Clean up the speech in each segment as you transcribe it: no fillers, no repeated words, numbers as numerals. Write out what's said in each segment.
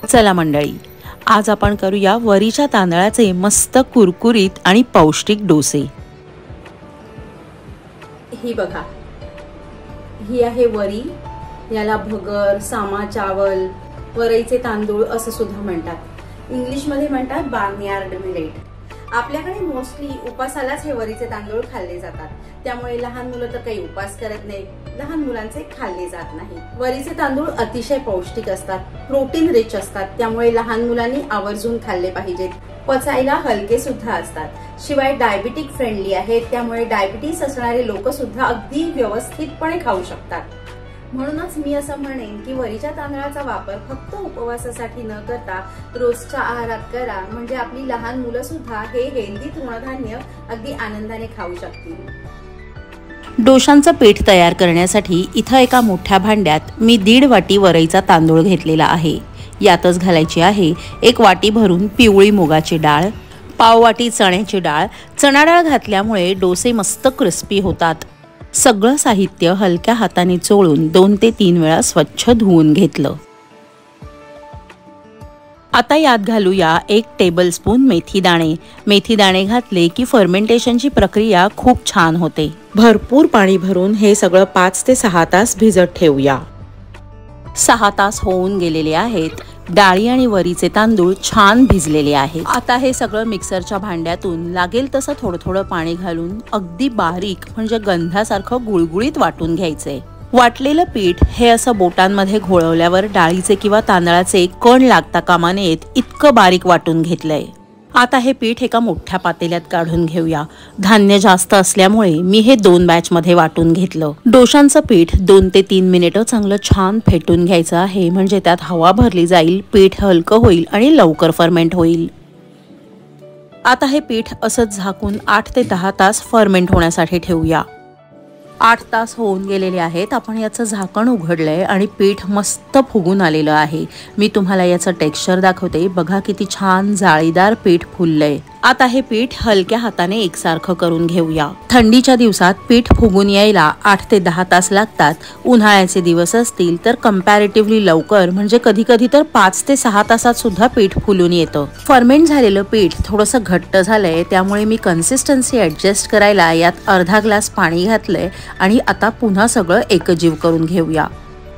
चला मंडळी, आज आपण करूया वरीच्या तांदळाचे मस्त कुरकुरीत आणि पौष्टिक डोसे। ही बघा, ही आहे वरी। याला भगर, सामा चावल, वरईचे तांदूळ असं सुद्धा म्हणतात। इंग्लिश मध्ये म्हणतात बार्नयार्ड मिलेट। आपल्याकडे मोस्टली उपासालाच हे वरीचे तांदूळ खाल्ले जातात, त्यामुळे लहान मुलं तर काही उपास करत नाही, लहान मुलांचे खाल्ले जात नाही। वरीचे तांदूळ अतिशय पौष्टिक असतात, प्रोटीन रिच असतात, त्यामुळे लहान मुलांनी आवर्जून खाल्ले पाहिजेत। पचायला हलके सुद्धा असतात, शिवाय डायबिटिक फ्रेंडली आहेत, त्यामुळे डायबिटीस असणारे लोक सुद्धा अगदी व्यवस्थितपणे खाऊ शकतात। म्हणूनच मी असं म्हणेन की वरीच्या तांदळाचा वापर फक्त उपवासासाठी न करता रोजच्या आहारात करा, म्हणजे आपली लहान मुलं सुद्धा हे हेल्दी तृणधान्य अगदी आनंदाने खाऊ शकतील। डोशांचं पीठ तयार करण्यासाठी इथं एका मोठ्या भांड्यात मी 1.5 वाटी वरईचा तांदूळ घेतलेला आहे। यातच घालायची आहे 1 वाटी भरून पिवळी मुगाची डाळ, पाव वाटी चण्याची डाळ। चणा डाळ घातल्यामुळे डोसे मस्त क्रिस्पी होतात। सगळं साहित्य हलक्या हाताने चोळून 2 ते 3 वेळा स्वच्छ धुवून घेतलं। आता यात घालूया 1 टेबलस्पून मेथी दाणे। मेथी दाणे घातले की फर्मेंटेशनची प्रक्रिया खूप छान होते। भरपूर पाणी भरून हे सगळं 5 ते 6 तास भिजत ठेवूया। 6 तास होऊन गेलेले आहेत। डाळी आणि वरीचे तांदूळ छान भिजलेले आहेत। आता हे सगळं मिक्सरच्या भांड्यातून लागेल तसं थोडं थोडं पाणी घालून अगदी बारीक म्हणजे गंधासारखं गुळगुळीत वाटून घ्यायचे। वाटलेलं पीठ हे असं बोटांमध्ये घोळवल्यावर डाळीचे किंवा तांदळाचे कण लागता कामा नयेत इतकं बारीक वाटून घेतलंय। आता हे पीठ एका मोठ्या पातेल्यात काढून घेऊया। धान्य जास्त असल्यामुळे मी हे 2 बॅच मध्ये वाटून घेतलं। डोशांचं पीठ 2 ते 3 मिनिटं चांगलं छान फेटून घ्यायचं आहे, म्हणजे त्यात हवा भरली जाईल, पीठ हलकं होईल आणि लवकर फर्मेंट होईल। आता हे पीठ असंच झाकून 8 ते 10 तास फर्मेंट होण्यासाठी ठेवूया। 8 तास होऊन गेलेले आहेत। आपण याचं झाकण उघडलंय आणि पीठ मस्त फुगून आलेलं आहे। मी तुम्हाला याचं टेक्स्चर दाखवते, बघा किती छान जाळीदार पीठ फुललंय। आता हे पीठ हलक्या हाताने एकसारखं करून घेऊया। थंडीच्या दिवसात पीठ फुगून यायला 8 ते 10 तास लागतात। उन्हाळ्याचे दिवस असतील तर कंपॅरेटिव्हली लवकर, म्हणजे कधी कधी तर 5 ते 6 तासात सुद्धा पीठ फुलून येतं। फर्मेंट झालेलं पीठ थोडंसं घट्ट झालंय, त्यामुळे मी कन्सिस्टन्सी ऍडजस्ट करायला यात अर्धा ग्लास पाणी घातलंय आणि आता पुन्हा सगळं एकजीव करून घेऊया।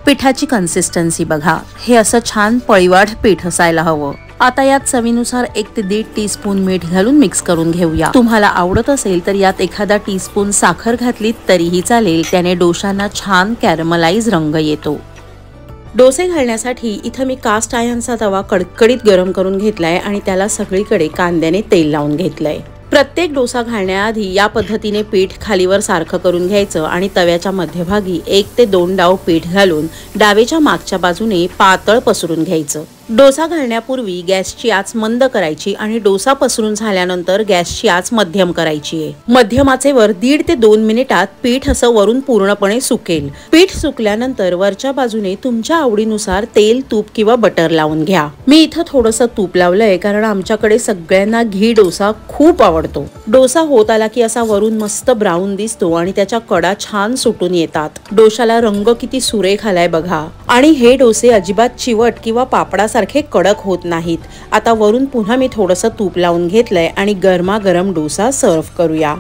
पिठाची कन्सिस्टन्सी बघा, हे असं छान पळीवाढ पीठ असायला हवं। आता यात चवीनुसार 1 ते 1.5 टीस्पून मीठ घालून मिक्स करून घेऊया। तुम्हाला आवडत असेल तर यात एखादा टीस्पून साखर घातली तरीही चालेल, त्याने डोशांना छान कॅरमलाइज रंग येतो। डोसे घालण्यासाठी इथं मी कास्ट आयर्नचा तवा कडकडीत गरम करून घेतलाय आणि त्याला सगळीकडे कांद्याने तेल लावून घेतलंय। प्रत्येक डोसा घालण्याआधी या पद्धतीने पीठ खालीवर सारखं करून घ्यायचं आणि तव्याच्या मध्यभागी 1 ते 2 डाव पीठ घालून डावेच्या मागच्या बाजूने पातळ पसरून घ्यायचं। डोसा घालण्यापूर्वी गॅसची आच मंद करायची आणि डोसा पसरून झाल्यानंतर गॅसची आच मध्यम करायची आहे। मध्यम आचेवर 1.5 ते 2 मिनिटात पीठ असं वरून पूर्णपणे सुकेल। पीठ सुकल्यानंतर वरच्या बाजूने तुमच्या आवडीनुसार तेल, तूप किंवा बटर लावून घ्या। मी इथं थोडंसं तूप लावलंय, कारण आमच्याकडे सगळ्यांना घी डोसा खूप आवडतो। डोसा होत आला की असा वरून मस्त ब्राऊन दिसतो आणि त्याच्या कडा छान सुटून येतात। डोशाला रंग किती सुरेख आलाय बघा। आणि हे डोसे अजिबात चिवट किंवा पापडासारखे कडक होत नाहीत। आता वरून पुन्हा मी थोडंसं तूप लावून घेतलंय आणि गरमागरम डोसा सर्व करूया।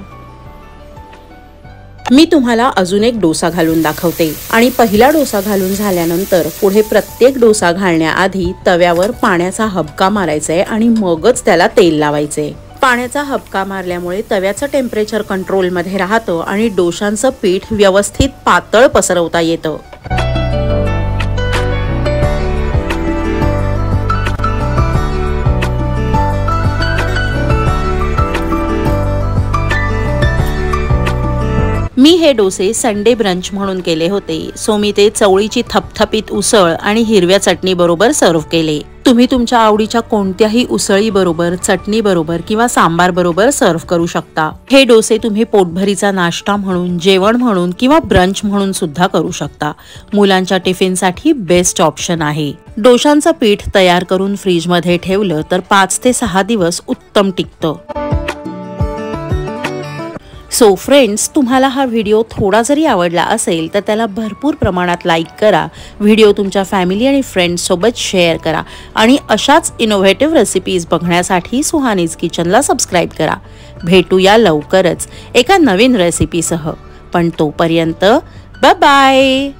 मी तुम्हाला अजून एक डोसा घालून दाखवते आणि पहिला डोसा घालून झाल्यानंतर पुढे प्रत्येक डोसा घालण्याआधी तव्यावर पाण्याचा हबका मारायचा आणि मगच त्याला तेल लावायचे। पाण्याचा हबका मारल्यामुळे तव्याचं टेम्परेचर कंट्रोलमध्ये राहतं आणि डोशांचं पीठ व्यवस्थित पातळ पसरवता येतं। मी हे डोसे संडे ब्रंच म्हणून केले होते, सो मी ते चवळीची थपथपीत उसळ आणि हिरव्या चटणी बरोबर सर्व केले। तुम्ही तुमच्या आवडीच्या कोणत्याही उसळी बरोबर, चटणी बरोबर किंवा सांबार बरोबर सर्व करू शकता। हे डोसे तुम्ही पोटभरीचा नाश्ता म्हणून, जेवण म्हणून किंवा ब्रंच म्हणून सुद्धा करू शकता। मुलांच्या टिफिनसाठी बेस्ट ऑप्शन आहे। डोशांचं पीठ तयार करून फ्रीजमध्ये ठेवलं तर 5 ते 6 दिवस उत्तम टिकतं। सो फ्रेंड्स, तुम्हाला हा व्हिडिओ थोडा जरी आवडला असेल तर त्याला भरपूर प्रमाणात लाईक करा, व्हिडिओ तुमच्या फॅमिली आणि फ्रेंड्ससोबत शेअर करा आणि अशाच इनोव्हेटिव्ह रेसिपीज बघण्यासाठी सुहानीज किचनला सबस्क्राईब करा. भेटूया लवकरच एका नवीन रेसिपीसह. पण तोपर्यंत बाय बाय.